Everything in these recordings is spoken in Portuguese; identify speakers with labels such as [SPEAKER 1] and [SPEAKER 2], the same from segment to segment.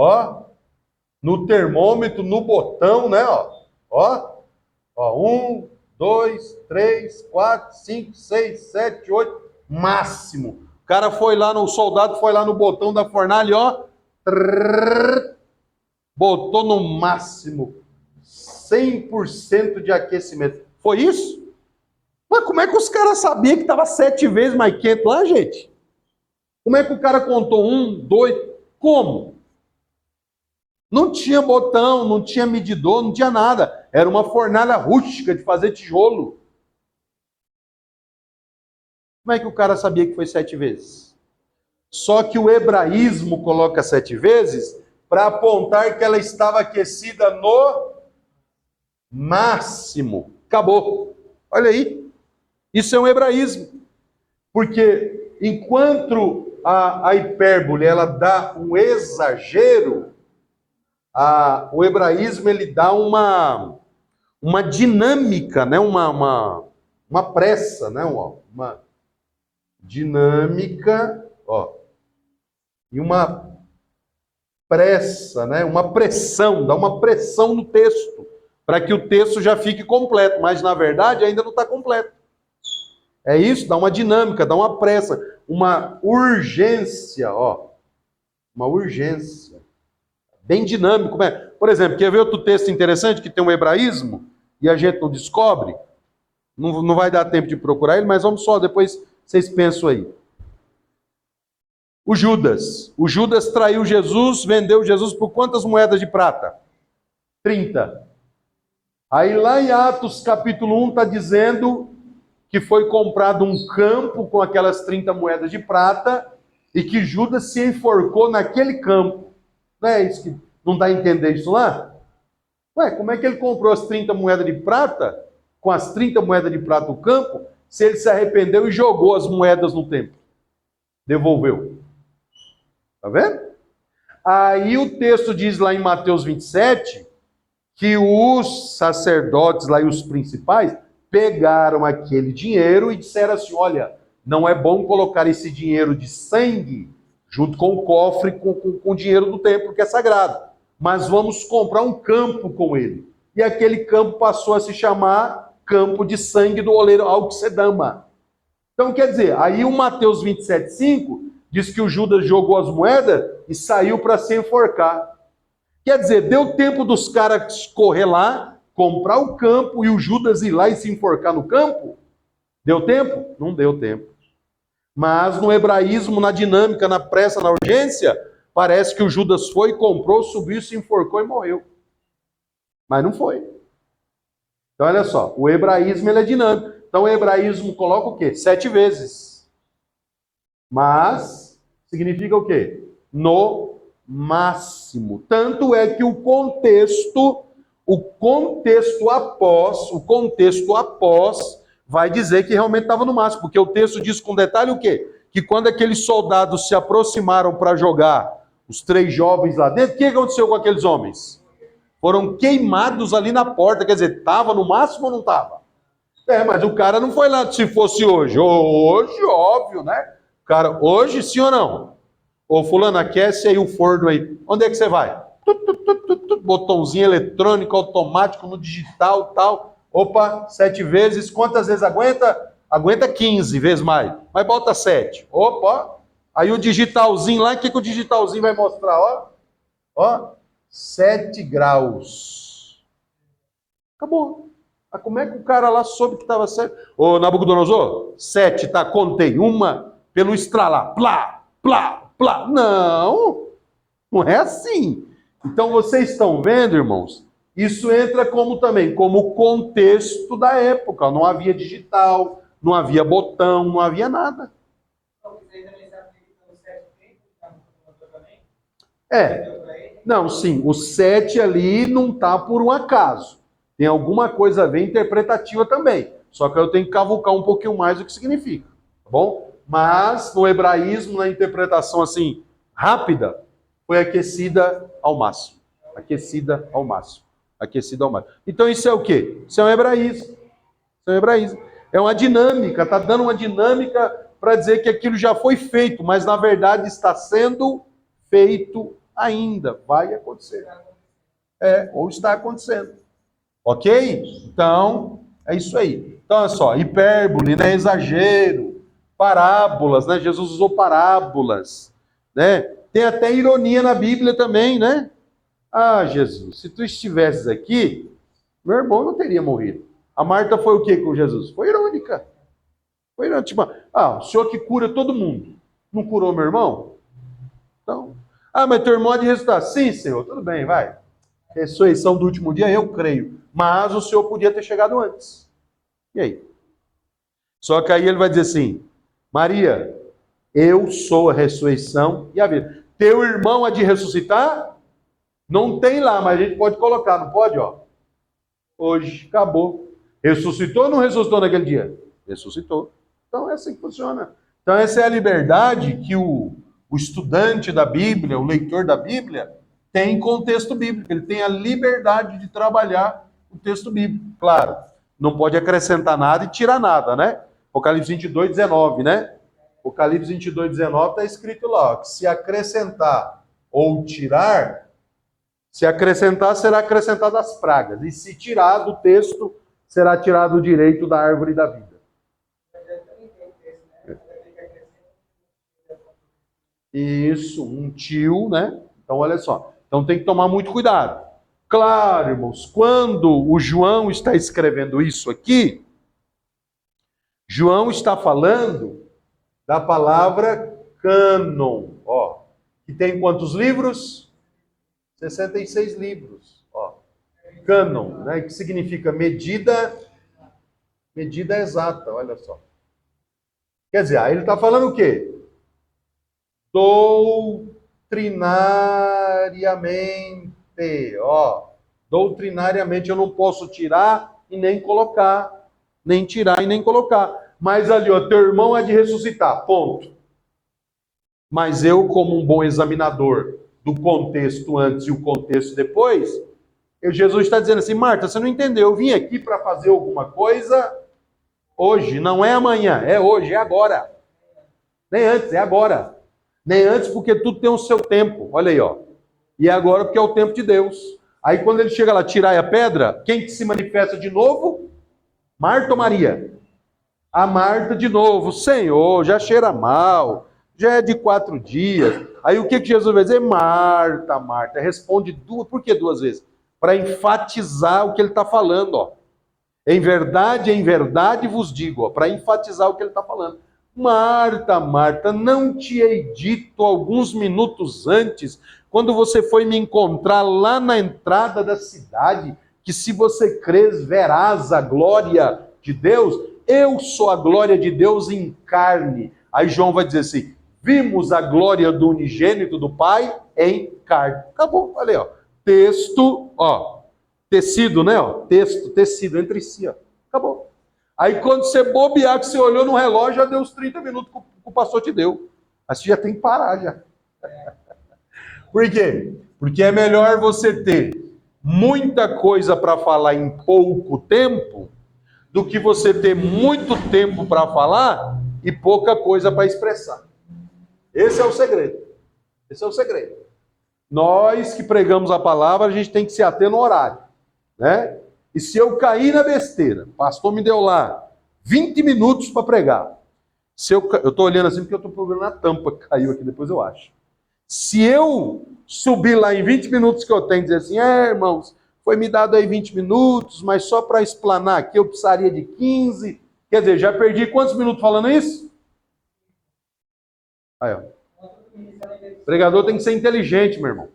[SPEAKER 1] Ó, no termômetro, no botão, né? Ó, 1, 2, 3, 4, 5, 6, 7, 8, máximo. O cara foi lá, o soldado foi lá no botão da fornalha, ó, botou no máximo 100% de aquecimento. Foi isso? Mas como é que os caras sabiam que estava 7 vezes mais quente lá, gente? Como é que o cara contou 1, 2? Como? Não tinha botão, não tinha medidor, não tinha nada. Era uma fornalha rústica de fazer tijolo. Como é que o cara sabia que foi 7 vezes? Só que o hebraísmo coloca 7 vezes para apontar que ela estava aquecida no máximo. Acabou. Olha aí. Isso é um hebraísmo. Porque enquanto a hipérbole ela dá um exagero, o hebraísmo ele dá uma dinâmica, né? uma pressa, né? uma dinâmica, ó, e uma pressa, né? Uma pressão, dá uma pressão no texto, para que o texto já fique completo, mas na verdade ainda não está completo. É isso, dá uma dinâmica, dá uma pressa, uma urgência, ó, uma urgência, bem dinâmico. Por exemplo, quer ver outro texto interessante que tem um hebraísmo e a gente não descobre? Não vai dar tempo de procurar ele, mas vamos só, depois vocês pensam aí. O Judas traiu Jesus, vendeu Jesus por quantas moedas de prata? 30. Aí lá em Atos capítulo 1 está dizendo que foi comprado um campo com aquelas 30 moedas de prata e que Judas se enforcou naquele campo. Não é isso que não dá a entender isso lá? Ué, como é que ele comprou as 30 moedas de prata, com as 30 moedas de prata do campo, se ele se arrependeu e jogou as moedas no templo? Devolveu. Tá vendo? Aí o texto diz lá em Mateus 27 que os sacerdotes lá e os principais pegaram aquele dinheiro e disseram assim: olha, não é bom colocar esse dinheiro de sangue junto com o cofre, com o dinheiro do templo que é sagrado, mas vamos comprar um campo com ele. E aquele campo passou a se chamar campo de sangue do oleiro Alcedama. Então quer dizer, aí o Mateus 27,5 diz que o Judas jogou as moedas e saiu para se enforcar. Quer dizer, deu tempo dos caras correr lá, comprar o campo e o Judas ir lá e se enforcar no campo? Deu tempo? Não deu tempo. Mas no hebraísmo, na dinâmica, na pressa, na urgência, parece que o Judas foi, comprou, subiu, se enforcou e morreu. Mas não foi. Então olha só, o hebraísmo ele é dinâmico. Então o hebraísmo coloca o quê? 7 vezes. Mas significa o quê? No máximo. Tanto é que o contexto após vai dizer que realmente estava no máximo, porque o texto diz com detalhe o quê? Que quando aqueles soldados se aproximaram para jogar os 3 jovens lá dentro, o que aconteceu com aqueles homens? Foram queimados ali na porta, quer dizer, estava no máximo ou não estava? Mas o cara não foi lá se fosse hoje. Hoje, óbvio, né? Cara, hoje sim ou não? Ô fulano, aquece aí o forno aí. Onde é que você vai? Botãozinho eletrônico, automático, no digital, tal. Opa, 7 vezes. Quantas vezes aguenta? Aguenta 15 vezes mais. Mas bota 7. Opa, aí o digitalzinho lá, o que o digitalzinho vai mostrar? Ó, 7 graus. Acabou. Mas como é que o cara lá soube que estava certo? Ô, Nabucodonosor, 7, tá? Contei. Uma pelo estralar. Plá, plá, plá. Não, não é assim. Então vocês estão vendo, irmãos? Isso entra como também, como contexto da época. Não havia digital, não havia botão, não havia nada. Não, sim, o 7 ali não está por um acaso. Tem alguma coisa a ver interpretativa também. Só que eu tenho que cavucar um pouquinho mais o que significa, tá bom? Mas no hebraísmo, na interpretação assim, rápida, foi aquecida ao máximo. Aquecida ao máximo. Aquecida ao máximo. Então isso é o quê? Isso é um hebraísmo. Isso é um hebraísmo. É uma dinâmica, está dando uma dinâmica para dizer que aquilo já foi feito, mas na verdade está sendo feito ainda vai acontecer. Ou está acontecendo. Ok? Então, é isso aí. Então, olha só, hipérbole, né? Exagero, parábolas, né? Jesus usou parábolas, né? Tem até ironia na Bíblia também, né? Ah, Jesus, se tu estivesses aqui, meu irmão não teria morrido. A Marta foi o que com Jesus? Foi irônica. Foi irônica. Tipo, o senhor que cura todo mundo, não curou meu irmão? Então, mas teu irmão é de ressuscitar. Sim, Senhor, tudo bem, vai. Ressurreição do último dia, eu creio. Mas o Senhor podia ter chegado antes. E aí? Só que aí ele vai dizer assim, Maria, eu sou a ressurreição e a vida. Teu irmão é de ressuscitar? Não tem lá, mas a gente pode colocar, não pode? Ó. Hoje, acabou. Ressuscitou ou não ressuscitou naquele dia? Ressuscitou. Então é assim que funciona. Então essa é a liberdade que o estudante da Bíblia, o leitor da Bíblia, tem com o texto bíblico. Ele tem a liberdade de trabalhar o texto bíblico. Claro, não pode acrescentar nada e tirar nada, né? Apocalipse 22, 19, né? Apocalipse 22, 19 está escrito lá, ó, que se acrescentar ou tirar, se acrescentar, será acrescentado as pragas. E se tirar do texto, será tirado o direito da árvore da vida. Isso, um tio, né? Então, olha só. Então, tem que tomar muito cuidado. Claro, irmãos, quando o João está escrevendo isso aqui, João está falando da palavra cânon, ó. Que tem quantos livros? 66 livros, ó. Cânon, né? Que significa medida exata, olha só. Quer dizer, aí ele está falando o quê? Doutrinariamente, ó. Doutrinariamente eu não posso tirar e nem colocar. Nem tirar e nem colocar. Mas ali, ó, teu irmão é de ressuscitar, ponto. Mas eu, como um bom examinador do contexto antes e o contexto depois, Jesus está dizendo assim, Marta, você não entendeu, eu vim aqui para fazer alguma coisa hoje, não é amanhã, é hoje, é agora. Nem antes, é agora. Nem antes porque tudo tem o seu tempo, olha aí, ó. E é agora porque é o tempo de Deus. Aí quando ele chega lá, tirar a pedra, quem que se manifesta de novo? Marta ou Maria? A Marta de novo, Senhor, já cheira mal, já é de 4 dias. Aí o que Jesus vai dizer? Marta, Marta. Responde duas, por que 2 vezes? Para enfatizar o que ele está falando, ó. Em verdade vos digo, ó, para enfatizar o que ele está falando. Marta, Marta, não te hei dito alguns minutos antes, quando você foi me encontrar lá na entrada da cidade, que se você crês, verás a glória de Deus? Eu sou a glória de Deus em carne. Aí João vai dizer assim, vimos a glória do unigênito do Pai em carne. Acabou, olha aí, ó. Texto, ó. Tecido, né? Ó. Texto, tecido entre si, ó. Acabou. Aí quando você bobear, que você olhou no relógio, já deu os 30 minutos que o pastor te deu. Aí você já tem que parar já. Por quê? Porque é melhor você ter muita coisa para falar em pouco tempo do que você ter muito tempo para falar e pouca coisa para expressar. Esse é o segredo. Esse é o segredo. Nós que pregamos a palavra, a gente tem que se ater no horário, né? E se eu cair na besteira, o pastor me deu lá 20 minutos para pregar. Eu estou olhando assim porque eu estou procurando a tampa que caiu aqui, depois eu acho. Se eu subir lá em 20 minutos que eu tenho e dizer assim, irmãos, foi me dado aí 20 minutos, mas só para explanar aqui eu precisaria de 15. Quer dizer, já perdi quantos minutos falando isso? Aí, ó. O pregador tem que ser inteligente, meu irmão.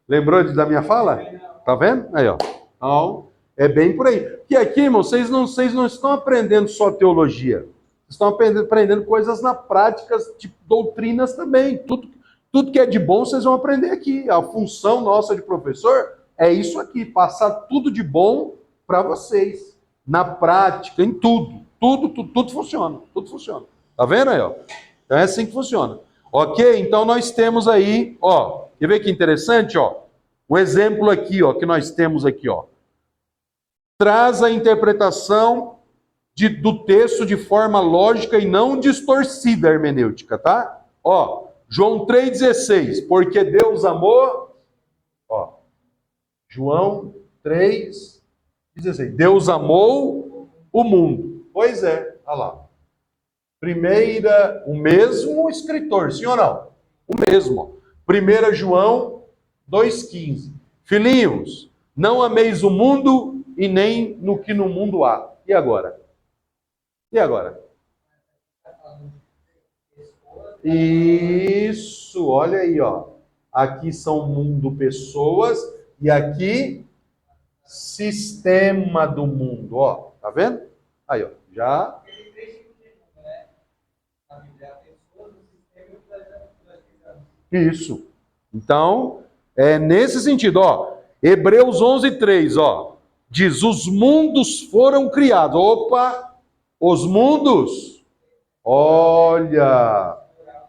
[SPEAKER 1] Lembrou da minha fala? Tá vendo? Aí, ó. Então, é bem por aí. Porque aqui, irmão, vocês não estão aprendendo só teologia. Vocês estão aprendendo coisas na prática, tipo doutrinas também. Tudo que é de bom, vocês vão aprender aqui. A função nossa de professor é isso aqui, passar tudo de bom para vocês. Na prática, em tudo. Tudo funciona. Tudo funciona. Tá vendo aí, ó? Então é assim que funciona. Ok? Então nós temos aí, ó. Quer ver que interessante, ó? Um exemplo aqui, ó, que nós temos aqui, ó. Traz a interpretação do texto de forma lógica e não distorcida a hermenêutica, tá? Ó, João 3,16, porque Deus amou, ó, João 3,16, Deus amou o mundo. Pois é, olha lá. Primeira, o mesmo escritor, sim ou não? O mesmo. 1 João 2,15. Filhinhos, não ameis o mundo e nem no que no mundo há. E agora? E agora? Isso, olha aí, ó. Aqui são mundo pessoas e aqui sistema do mundo, ó. Tá vendo? Aí, ó, já. Isso. Então, é nesse sentido, ó. Hebreus 11:3, ó. Diz: os mundos foram criados. Opa! Os mundos. Olha.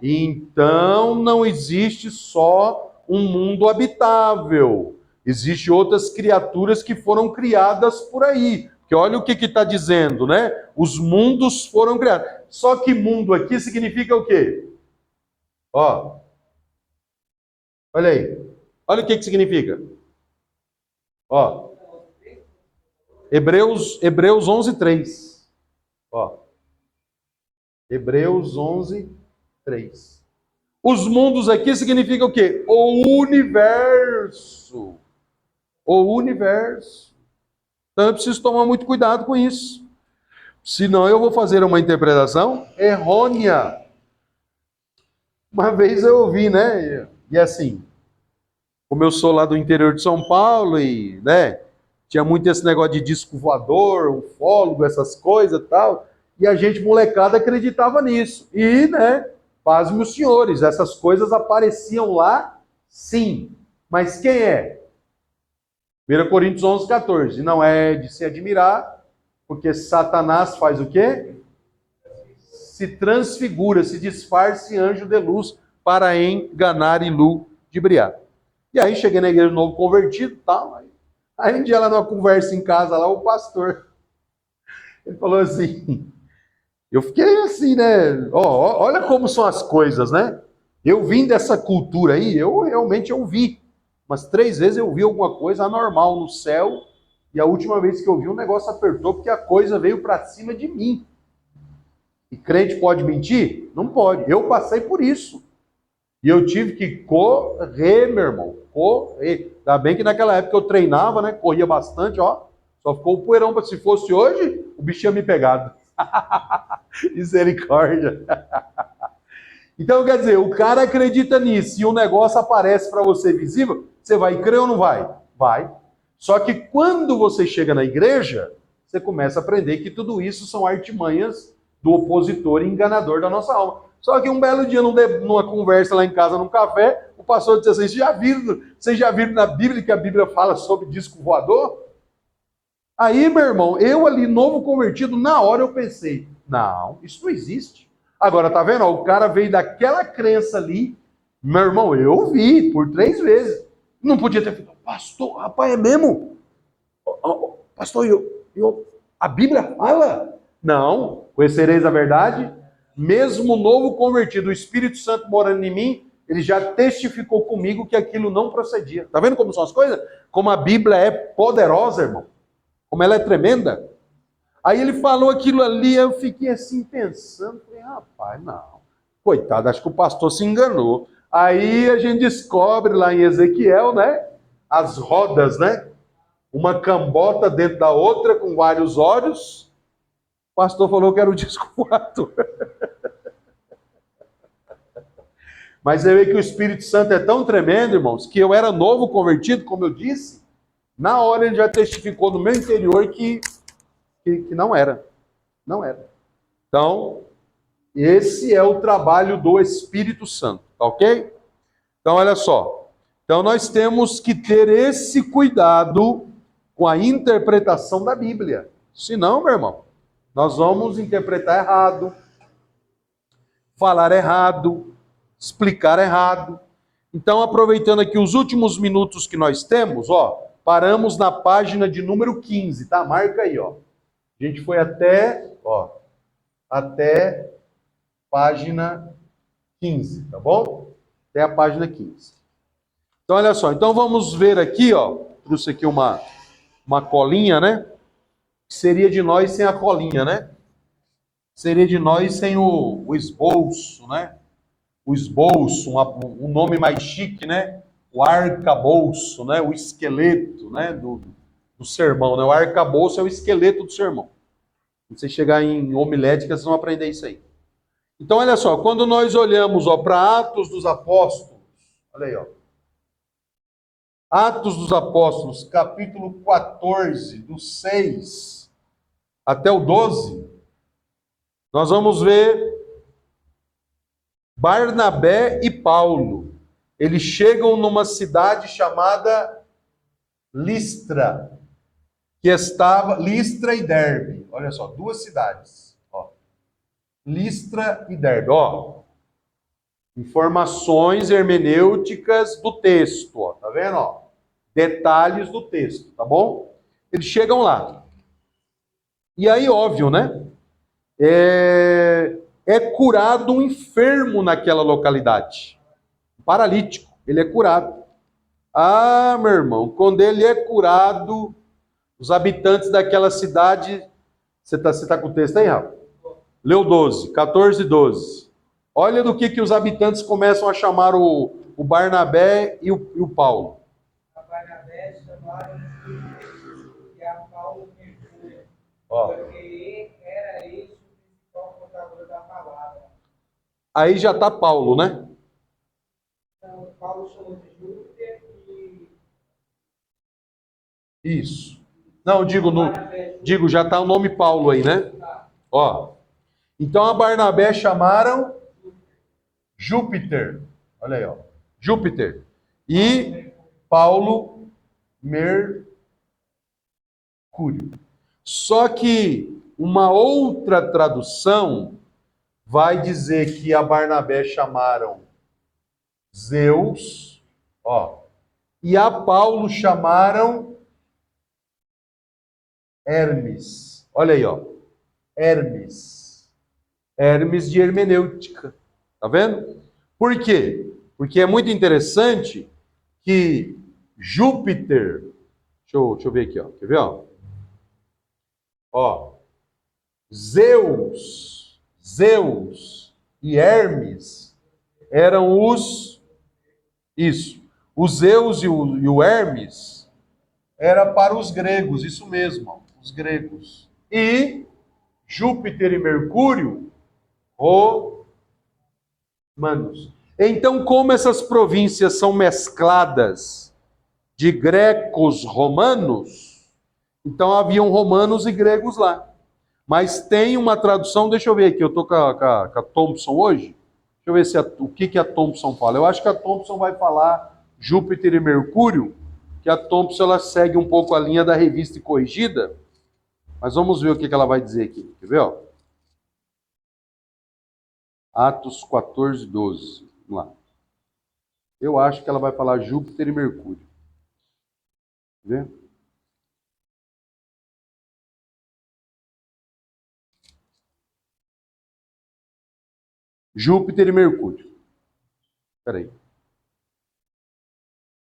[SPEAKER 1] Então não existe só um mundo habitável. Existem outras criaturas que foram criadas por aí. Porque olha o que está dizendo, né? Os mundos foram criados. Só que mundo aqui significa o quê? Ó. Olha aí. Olha o que significa. Ó. Hebreus 11:3. Ó. Hebreus 11:3. Os mundos aqui significa o quê? O universo. O universo. Então eu preciso tomar muito cuidado com isso. Senão eu vou fazer uma interpretação errônea. Uma vez eu ouvi, né? E assim, como eu sou lá do interior de São Paulo e, né, tinha muito esse negócio de disco voador, ufólogo, essas coisas e tal, e a gente, molecada, acreditava nisso. E, né, pasmem os senhores, essas coisas apareciam lá, sim. Mas quem é? 1 Coríntios 11:14. Não é de se admirar, porque Satanás faz o quê? Se transfigura, se disfarça em anjo de luz para enganar e ludibriar. E aí cheguei na igreja novo convertido e tal. Aí um dia lá numa conversa em casa, lá o pastor, ele falou assim, eu fiquei assim, né? Olha como são as coisas, né? Eu vim dessa cultura aí, eu realmente ouvi. Umas 3 vezes eu vi alguma coisa anormal no céu, e a última vez que eu vi, o negócio apertou, porque a coisa veio para cima de mim. E crente pode mentir? Não pode. Eu passei por isso. E eu tive que correr, meu irmão. Correr. Ainda bem que naquela época eu treinava, né? Corria bastante, ó. Só ficou o poeirão. Se fosse hoje, o bicho tinha me pegado. Misericórdia. Então, quer dizer, o cara acredita nisso. E o negócio aparece para você visível, você vai crer ou não vai? Vai. Só que quando você chega na igreja, você começa a aprender que tudo isso são artimanhas do opositor e enganador da nossa alma. Só que um belo dia, numa conversa lá em casa, num café, o pastor disse assim, vocês já viram na Bíblia que a Bíblia fala sobre disco voador? Aí, meu irmão, eu ali, novo convertido, na hora eu pensei, não, isso não existe. Agora, tá vendo? O cara veio daquela crença ali, meu irmão, eu vi por 3 vezes. Não podia ter feito, pastor, rapaz, é mesmo? Pastor, a Bíblia fala? Não, conhecereis a verdade? Mesmo novo convertido, o Espírito Santo morando em mim, ele já testificou comigo que aquilo não procedia. Tá vendo como são as coisas? Como a Bíblia é poderosa, irmão. Como ela é tremenda. Aí ele falou aquilo ali, eu fiquei assim pensando, falei, rapaz, não. Coitado, acho que o pastor se enganou. Aí a gente descobre lá em Ezequiel, né? As rodas, né? Uma cambota dentro da outra, com vários olhos. O pastor falou que era o disco voador. Mas você vê que o Espírito Santo é tão tremendo, irmãos, que eu era novo convertido, como eu disse, na hora ele já testificou no meu interior que não era. Não era. Então, esse é o trabalho do Espírito Santo, tá ok? Então, olha só. Então, nós temos que ter esse cuidado com a interpretação da Bíblia. Senão, meu irmão, nós vamos interpretar errado, falar errado, explicar errado. Então, aproveitando aqui os últimos minutos que nós temos, ó, paramos na página de número 15, tá? Marca aí, ó. A gente foi até página 15, tá bom? Até a página 15. Então, olha só. Então, vamos ver aqui, trouxe aqui uma colinha, né? Que seria de nós sem a colinha, né? Seria de nós sem o esboço, né? O esboço, um nome mais chique, né? O arcabouço, né? O esqueleto, né? Do sermão, né? O arcabouço é o esqueleto do sermão. Quando você chegar em homilética, vocês vão aprender isso aí. Então, olha só, quando nós olhamos para Atos dos Apóstolos, olha aí, Atos dos Apóstolos, capítulo 14, do 6 até o 12, nós vamos ver Barnabé e Paulo. Eles chegam numa cidade chamada Listra, que estava Listra e Derbe. Olha só, duas cidades. Listra e Derbe. Informações hermenêuticas do texto. Tá vendo? Detalhes do texto, tá bom? Eles chegam lá. E aí, óbvio, né? É curado um enfermo naquela localidade. Um paralítico. Ele é curado. Ah, meu irmão, quando ele é curado, os habitantes daquela cidade... Você tá com o texto aí, Rafa? Leu 14 e 12. Olha do que os habitantes começam a chamar o Barnabé e o Paulo.
[SPEAKER 2] A Barnabé chamaram e a Paulo Mercúrio, porque era esse o principal portador da palavra.
[SPEAKER 1] Aí já está Paulo, né?
[SPEAKER 2] Então, Paulo chamou de Júpiter e...
[SPEAKER 1] Isso. Não, digo, já está o nome Paulo aí, né? Então a Barnabé chamaram Júpiter. Olha aí, Júpiter. E Paulo Mercúrio. Só que uma outra tradução vai dizer que a Barnabé chamaram Zeus, e a Paulo chamaram Hermes. Olha aí, Hermes. Hermes de hermenêutica. Tá vendo? Por quê? Porque é muito interessante que Júpiter... Deixa eu ver aqui, quer ver, Zeus e Hermes eram os Zeus e o Hermes era para os gregos, isso mesmo, os gregos. E Júpiter e Mercúrio, romanos. Então, como essas províncias são mescladas de grecos romanos, então haviam romanos e gregos lá. Mas tem uma tradução, deixa eu ver aqui, eu estou com a Thompson hoje, deixa eu ver o que a Thompson fala. Eu acho que a Thompson vai falar Júpiter e Mercúrio, que a Thompson ela segue um pouco a linha da Revista e Corrigida, mas vamos ver o que ela vai dizer aqui. Quer ver? Atos 14, 12. Vamos lá. Eu acho que ela vai falar Júpiter e Mercúrio. Quer ver? Júpiter e Mercúrio. Espera aí.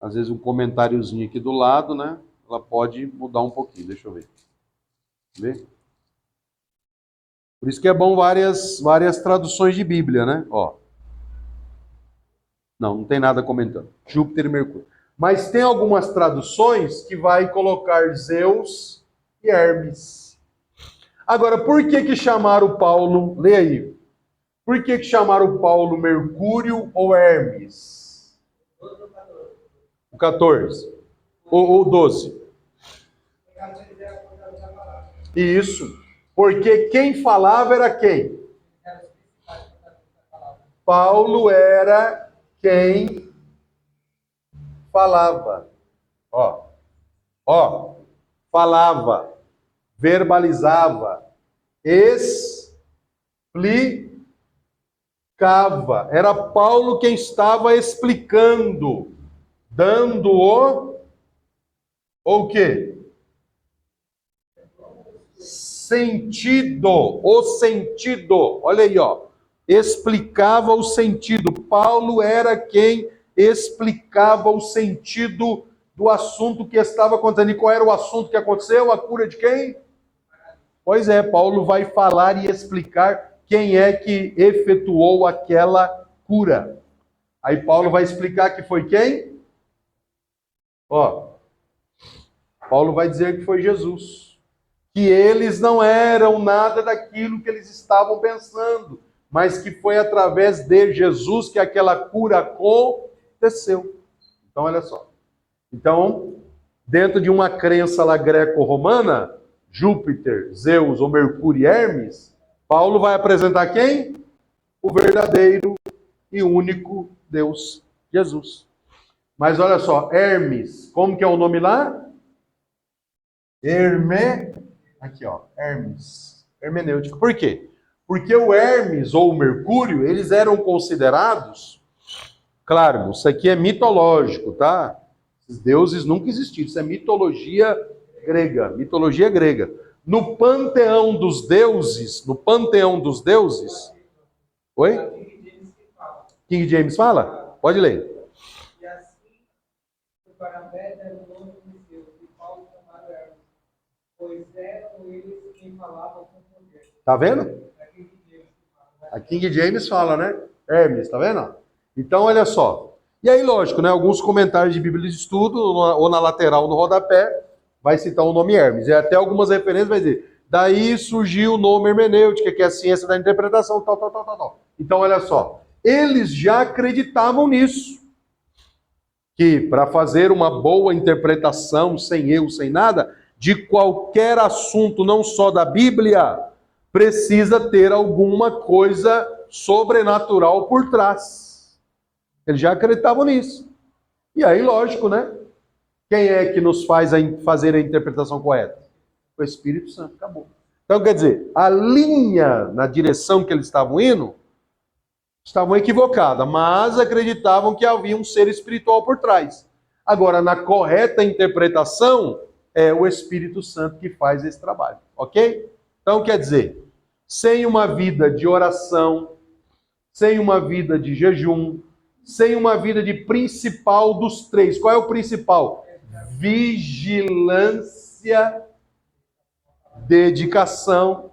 [SPEAKER 1] Às vezes um comentáriozinho aqui do lado, né? Ela pode mudar um pouquinho. Deixa eu ver. Ver? Por isso que é bom várias traduções de Bíblia, né? Não tem nada comentando. Júpiter e Mercúrio. Mas tem algumas traduções que vai colocar Zeus e Hermes. Agora, por que chamaram Paulo? Lê aí. Por que chamaram Paulo Mercúrio ou Hermes? O 14. Ou 12. Isso. Porque quem falava era quem? Paulo era quem falava. Falava, verbalizava, explicava. Era Paulo quem estava explicando, dando o quê? o sentido, olha aí, ó, explicava o sentido. Paulo era quem explicava o sentido do assunto que estava acontecendo. E qual era o assunto que aconteceu? A cura de quem? Pois é, Paulo vai falar e explicar quem é que efetuou aquela cura. Aí Paulo vai explicar que foi quem? Ó, Paulo vai dizer que foi Jesus. Que eles não eram nada daquilo que eles estavam pensando, mas que foi através de Jesus que aquela cura aconteceu. Então, olha só. Então, dentro de uma crença lá greco-romana, Júpiter, Zeus ou Mercúrio e Hermes, Paulo vai apresentar quem? O verdadeiro e único Deus, Jesus. Mas olha só, Hermes, como que é o nome lá? Aqui ó, Hermes, hermenêutica. Por quê? Porque o Hermes ou o Mercúrio, eles eram considerados, claro, isso aqui é mitológico, tá? Esses deuses nunca existiram, isso é mitologia grega, mitologia grega. No panteão dos deuses, oi? King James fala? Pode ler.
[SPEAKER 2] E assim, o Parabéns era o nome de Deus, e Paulo chamado Hermes, pois eram eles quem falavam com poder.
[SPEAKER 1] Tá vendo? A King James fala, né? Hermes, tá vendo? Então, olha só. E aí, lógico, né? Alguns comentários de Bíblia de estudo, ou na lateral, no rodapé, vai citar o nome Hermes. E até algumas referências vai dizer, daí surgiu o nome hermenêutica, que é a ciência da interpretação, tal. Então, olha só. Eles já acreditavam nisso. Que para fazer uma boa interpretação, sem erro, sem nada, de qualquer assunto, não só da Bíblia, precisa ter alguma coisa sobrenatural por trás. Eles já acreditavam nisso. E aí, lógico, né? Quem é que nos faz fazer a interpretação correta? O Espírito Santo. Acabou. Então, quer dizer, a linha na direção que eles estavam indo, estavam equivocadas, mas acreditavam que havia um ser espiritual por trás. Agora, na correta interpretação, é o Espírito Santo que faz esse trabalho. Ok? Então, quer dizer, sem uma vida de oração, sem uma vida de jejum, sem uma vida de principal dos três. Qual é o principal? Vigilância, dedicação,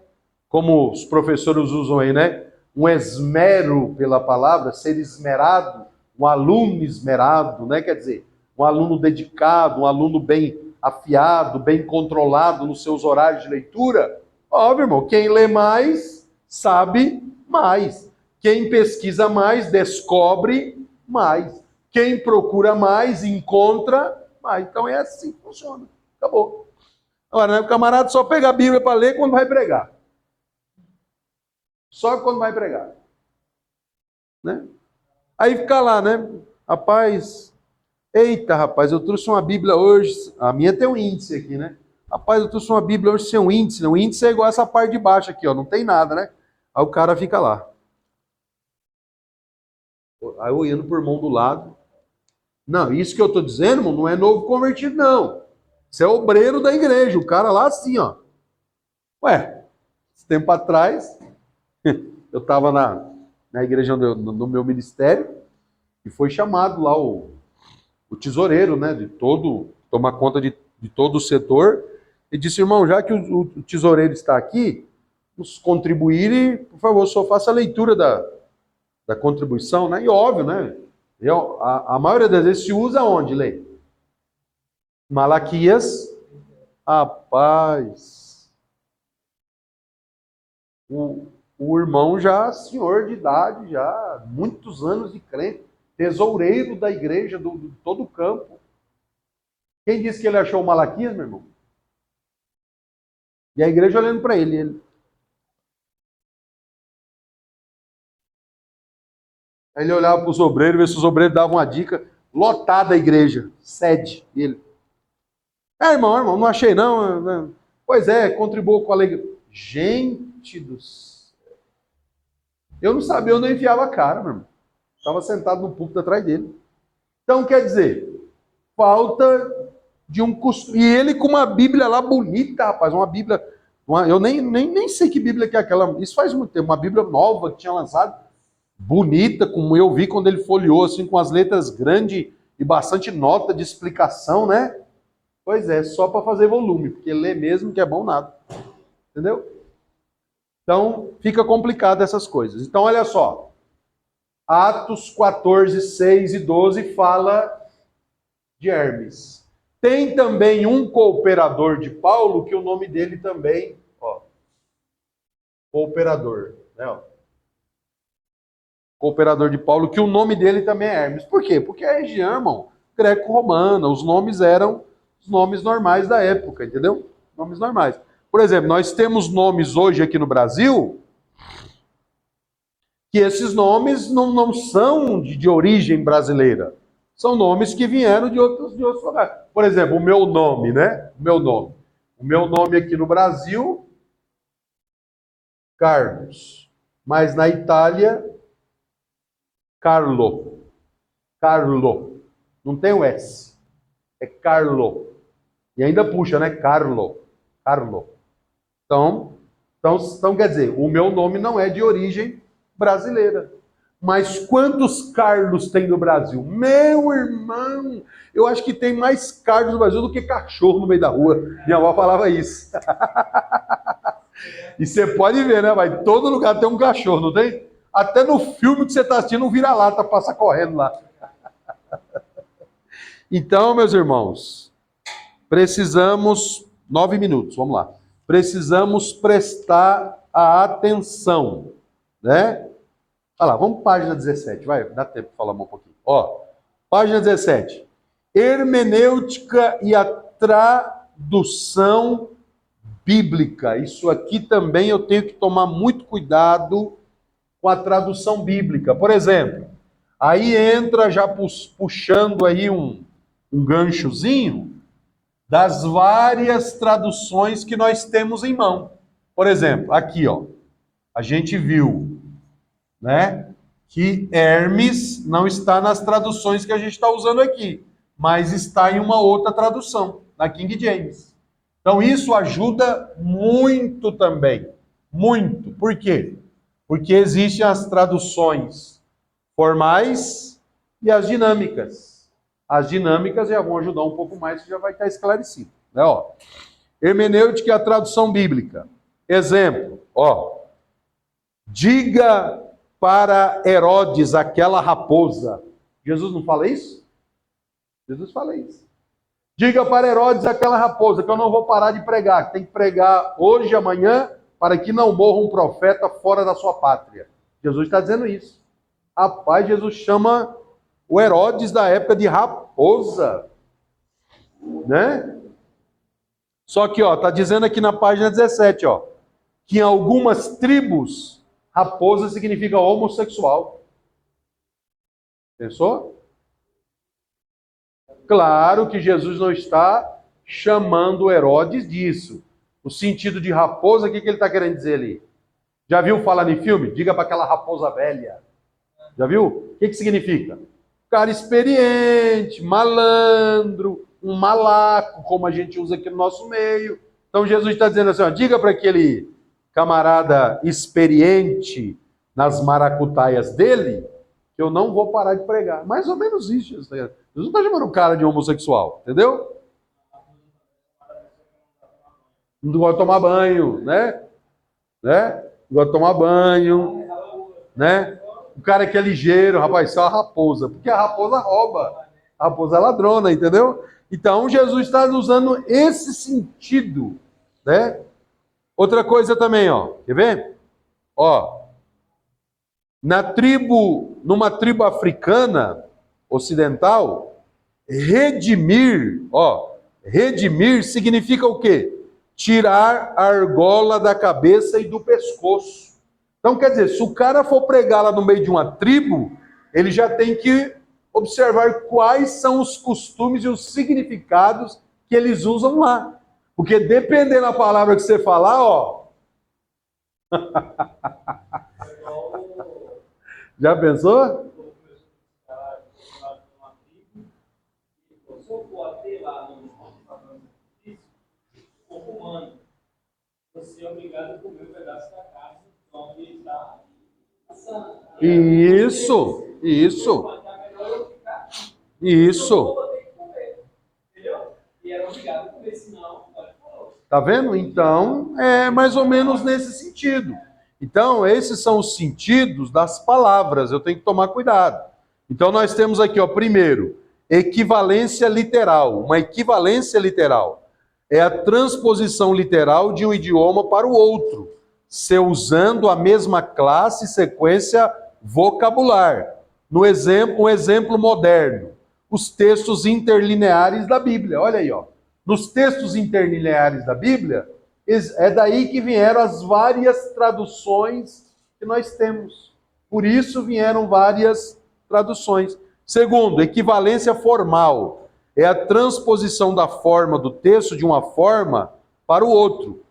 [SPEAKER 1] como os professores usam aí, né? Um esmero pela palavra, ser esmerado, um aluno esmerado, né? Quer dizer, um aluno dedicado, um aluno bem afiado, bem controlado nos seus horários de leitura. Óbvio, irmão, quem lê mais, sabe mais. Quem pesquisa mais, descobre mais. Quem procura mais, encontra mais. Então é assim que funciona. Acabou. Agora, né, o camarada só pega a Bíblia para ler quando vai pregar. Só quando vai pregar. Né? Aí fica lá, né? Rapaz, eita, rapaz, eu trouxe uma Bíblia hoje. A minha tem um índice aqui, né? Rapaz, eu trouxe uma Bíblia hoje sem um índice. Né? O índice é igual essa parte de baixo aqui, ó. Não tem nada, né? Aí o cara fica lá. Aí eu indo por mão do lado. Não, isso que eu tô dizendo, irmão, não é novo convertido, não. Isso é obreiro da igreja. O cara lá assim, ó. Ué, esse tempo atrás, eu estava na igreja no meu ministério e foi chamado lá o tesoureiro, né, de tomar conta de todo o setor, e disse, irmão, já que o tesoureiro está aqui, nos contribuir e, por favor, só faça a leitura da contribuição, né, e óbvio, né, a maioria das vezes se usa onde, lei? Malaquias, rapaz, o irmão já senhor de idade, já muitos anos de crente, tesoureiro da igreja, de todo o campo. Quem disse que ele achou o Malaquias, meu irmão? E a igreja olhando para ele. Aí ele olhava para os obreiros, ver se os obreiros davam uma dica, lotada a igreja, sede. E ele, irmão, não achei não. Pois é, contribuiu com a alegria. Gente do céu. Eu não sabia onde eu enfiava a cara, meu irmão. Estava sentado no púlpito atrás dele. Então, quer dizer, falta de um costume. E ele com uma Bíblia lá bonita, rapaz, uma Bíblia Eu nem sei que Bíblia que é aquela. Isso faz muito tempo. Uma Bíblia nova que tinha lançado, bonita, como eu vi quando ele folheou, assim, com as letras grandes e bastante nota de explicação, né? Pois é, só para fazer volume, porque ler mesmo que é bom nada. Entendeu? Então, fica complicado essas coisas. Então, olha só. Atos 14, 6 e 12 fala de Hermes. Tem também um cooperador de Paulo, que o nome dele também, ó, cooperador, né, ó. Cooperador de Paulo, que o nome dele também é Hermes. Por quê? Porque a região, irmão, greco-romana, os nomes eram os nomes normais da época, entendeu? Nomes normais. Por exemplo, nós temos nomes hoje aqui no Brasil, que esses nomes não são de origem brasileira. São nomes que vieram de outros lugares. Por exemplo, o meu nome, né? O meu nome. O meu nome aqui no Brasil, Carlos. Mas na Itália, Carlo. Carlo. Não tem o S. É Carlo. E ainda puxa, né? Carlo. Carlo. Então, quer dizer, o meu nome não é de origem brasileira. Mas quantos Carlos tem no Brasil? Meu irmão, eu acho que tem mais Carlos no Brasil do que cachorro no meio da rua. Minha avó falava isso. E você pode ver, né? Vai, todo lugar tem um cachorro, não tem? Até no filme que você está assistindo, um vira-lata passa correndo lá. Então, meus irmãos, precisamos... 9 minutos, vamos lá. Precisamos prestar a atenção, né? Olha lá, vamos para a página 17, vai, dá tempo de falar um pouquinho. Ó, página 17. Hermenêutica e a tradução bíblica. Isso aqui também eu tenho que tomar muito cuidado com a tradução bíblica. Por exemplo, aí entra já puxando aí um ganchozinho das várias traduções que nós temos em mão. Por exemplo, aqui, ó, a gente viu, né, que Hermes não está nas traduções que a gente está usando aqui, mas está em uma outra tradução, na King James. Então isso ajuda muito também, muito. Por quê? Porque existem as traduções formais e as dinâmicas. As dinâmicas já vão ajudar um pouco mais, que já vai estar esclarecido, né, ó. Hermenêutica é a tradução bíblica. Exemplo, ó. Diga para Herodes aquela raposa. Jesus não fala isso? Jesus fala isso. Diga para Herodes aquela raposa, que eu não vou parar de pregar. Tem que pregar hoje e amanhã, para que não morra um profeta fora da sua pátria. Jesus está dizendo isso. Rapaz, Jesus chama o Herodes da época de raposa, né? Só que, ó, tá dizendo aqui na página 17, ó, que em algumas tribos, raposa significa homossexual. Pensou? Claro que Jesus não está chamando Herodes disso. O sentido de raposa, o que ele está querendo dizer ali? Já viu falar em filme? Diga para aquela raposa velha. Já viu? O que significa? Cara experiente, malandro, um malaco, como a gente usa aqui no nosso meio. Então Jesus está dizendo assim, ó, diga para aquele camarada experiente nas maracutaias dele, que eu não vou parar de pregar. Mais ou menos isso. Jesus não está chamando o cara de homossexual, entendeu? Não gosta de tomar banho, né? Não gosta de tomar banho, né? O cara que é ligeiro, rapaz, isso é uma raposa, porque a raposa rouba, a raposa é ladrona, entendeu? Então Jesus está usando esse sentido, né? Outra coisa também, ó, quer ver? Ó, numa tribo africana ocidental, redimir, ó, redimir significa o quê? Tirar a argola da cabeça e do pescoço. Então, quer dizer, se o cara for pregar lá no meio de uma tribo, ele já tem que observar quais são os costumes e os significados que eles usam lá. Porque dependendo da palavra que você falar, ó. Já pensou?
[SPEAKER 3] Você
[SPEAKER 1] Isso, isso, isso. Tá vendo? Então, é mais ou menos nesse sentido. Então, esses são os sentidos das palavras, eu tenho que tomar cuidado. Então, nós temos aqui, ó, primeiro, equivalência literal. Uma equivalência literal é a transposição literal de um idioma para o outro, se usando a mesma classe e sequência vocabular. Um exemplo moderno, os textos interlineares da Bíblia. Olha aí, ó. Nos textos interlineares da Bíblia, é daí que vieram as várias traduções que nós temos. Por isso vieram várias traduções. Segundo, equivalência formal. É a transposição da forma do texto de uma forma para o outro.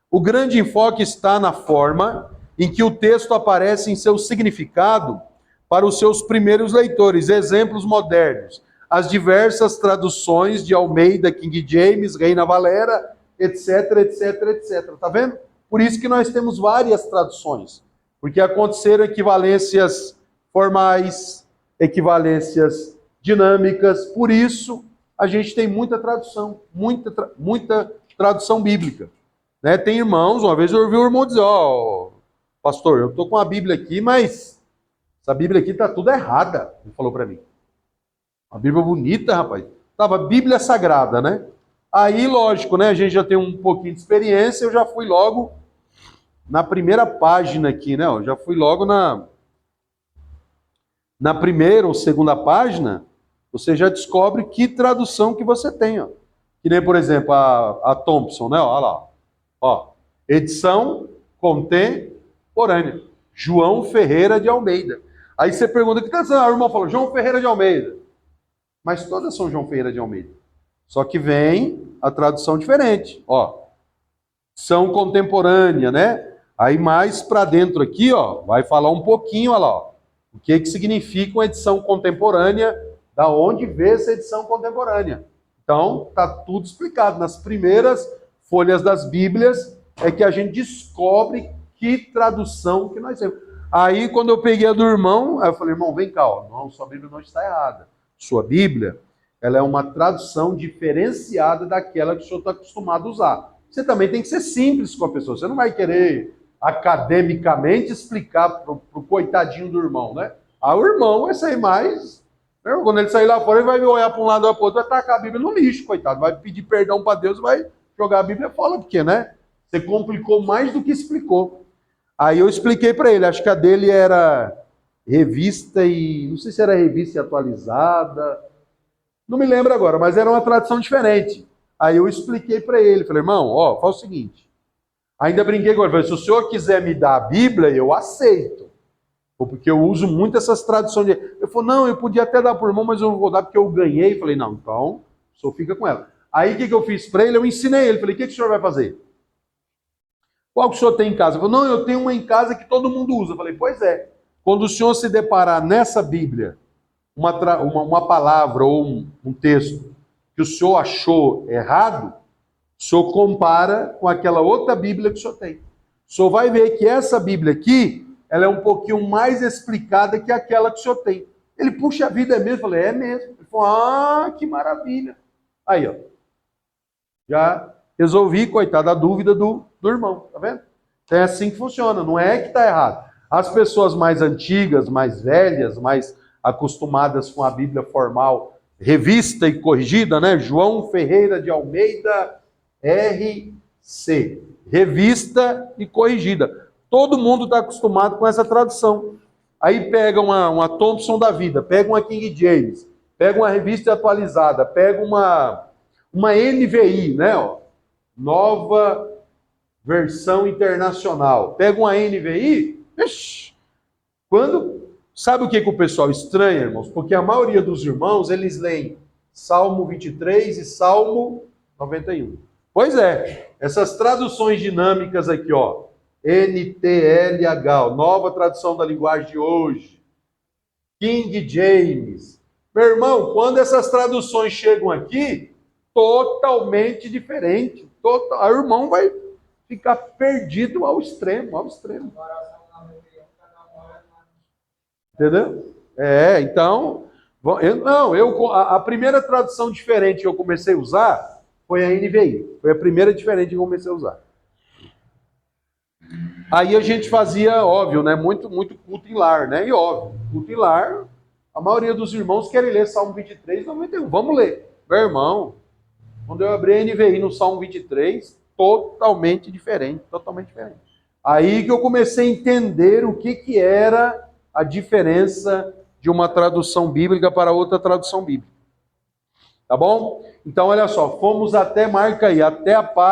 [SPEAKER 1] O grande enfoque está na forma em que o texto aparece em seu significado para os seus primeiros leitores. Exemplos modernos: as diversas traduções de Almeida, King James, Reina Valera, etc, etc, etc. Tá vendo? Por isso que nós temos várias traduções. Porque aconteceram equivalências formais, equivalências dinâmicas. Por isso, a gente tem muita tradução, muita tradução bíblica. Né? Tem irmãos, uma vez eu ouvi um irmão dizer, ó, pastor, eu estou com a Bíblia aqui, mas essa Bíblia aqui está tudo errada. Ele falou para mim. Uma Bíblia bonita, rapaz. Tava Bíblia Sagrada, né? Aí, lógico, né? A gente já tem um pouquinho de experiência, eu já fui logo na primeira página aqui, né? Eu já fui logo na primeira ou segunda página, você já descobre que tradução que você tem, ó. Que nem, por exemplo, a Thompson, né? Olha lá. Ó, edição contemporânea. João Ferreira de Almeida. Aí você pergunta, o que está dizendo? O irmão falou, João Ferreira de Almeida. Mas todas são João Ferreira de Almeida. Só que vem a tradução diferente. Ó, são contemporânea, né? Aí mais para dentro aqui, ó, vai falar um pouquinho, olha lá, ó, o que significa uma edição contemporânea, da onde vê essa edição contemporânea. Então, tá tudo explicado. Nas primeiras folhas das Bíblias é que a gente descobre que tradução que nós temos. Aí, quando eu peguei a do irmão, aí eu falei, irmão, vem cá, ó, não, sua Bíblia não está errada. Sua Bíblia, ela é uma tradução diferenciada daquela que o senhor está acostumado a usar. Você também tem que ser simples com a pessoa. Você não vai querer academicamente explicar para o coitadinho do irmão, né? Ah, o irmão vai sair mais... Quando ele sair lá fora, ele vai olhar para um lado ou para o outro, vai tacar a Bíblia no lixo, coitado. Vai pedir perdão para Deus, vai jogar a Bíblia fora, porque, né? Você complicou mais do que explicou. Aí eu expliquei para ele, acho que a dele era revista e... Não sei se era revista e atualizada... Não me lembro agora, mas era uma tradução diferente. Aí eu expliquei para ele, falei, irmão, ó, faz o seguinte. Ainda brinquei com ele, falei, se o senhor quiser me dar a Bíblia, eu aceito. Porque eu uso muito essas traduções. Ele falou, não, eu podia até dar por irmão, mas eu não vou dar porque eu ganhei. Falei, não, então, o senhor fica com ela. Aí o que eu fiz para ele? Eu ensinei ele. Falei, o que o senhor vai fazer? Qual que o senhor tem em casa? Ele falou, não, eu tenho uma em casa que todo mundo usa. Falei, pois é. Quando o senhor se deparar nessa Bíblia, uma palavra ou um texto que o senhor achou errado, o senhor compara com aquela outra Bíblia que o senhor tem. O senhor vai ver que essa Bíblia aqui, ela é um pouquinho mais explicada que aquela que o senhor tem. Ele, puxa, a vida é mesmo? Eu falei, é mesmo. Ele falou, ah, que maravilha. Aí, ó, já resolvi, coitado, a dúvida do irmão, tá vendo? Então é assim que funciona, não é que está errado. As pessoas mais antigas, mais velhas, mais acostumadas com a Bíblia formal, revista e corrigida, né? João Ferreira de Almeida, RC. Revista e corrigida. Todo mundo está acostumado com essa tradução. Aí pega uma Thompson da vida, pega uma King James, pega uma revista atualizada, pega uma NVI, né? Ó, nova versão internacional. Pega uma NVI, sabe o que o pessoal estranha, irmãos? Porque a maioria dos irmãos, eles leem Salmo 23 e Salmo 91. Pois é, essas traduções dinâmicas aqui, ó, NTLH, nova tradução da linguagem de hoje, King James. Meu irmão, quando essas traduções chegam aqui, totalmente diferente. O irmão vai ficar perdido ao extremo, ao extremo. Entendeu? Então, a primeira tradução diferente que eu comecei a usar foi a NVI. Foi a primeira diferente que eu comecei a usar. Aí a gente fazia, óbvio, né? Muito culto em lar, né? E óbvio, culto em lar, a maioria dos irmãos querem ler Salmo 23, 91. Vamos ler. Meu irmão, quando eu abri a NVI no Salmo 23, totalmente diferente, totalmente diferente. Aí que eu comecei a entender o que era a diferença de uma tradução bíblica para outra tradução bíblica. Tá bom? Então, olha só, fomos até, marca aí, até a página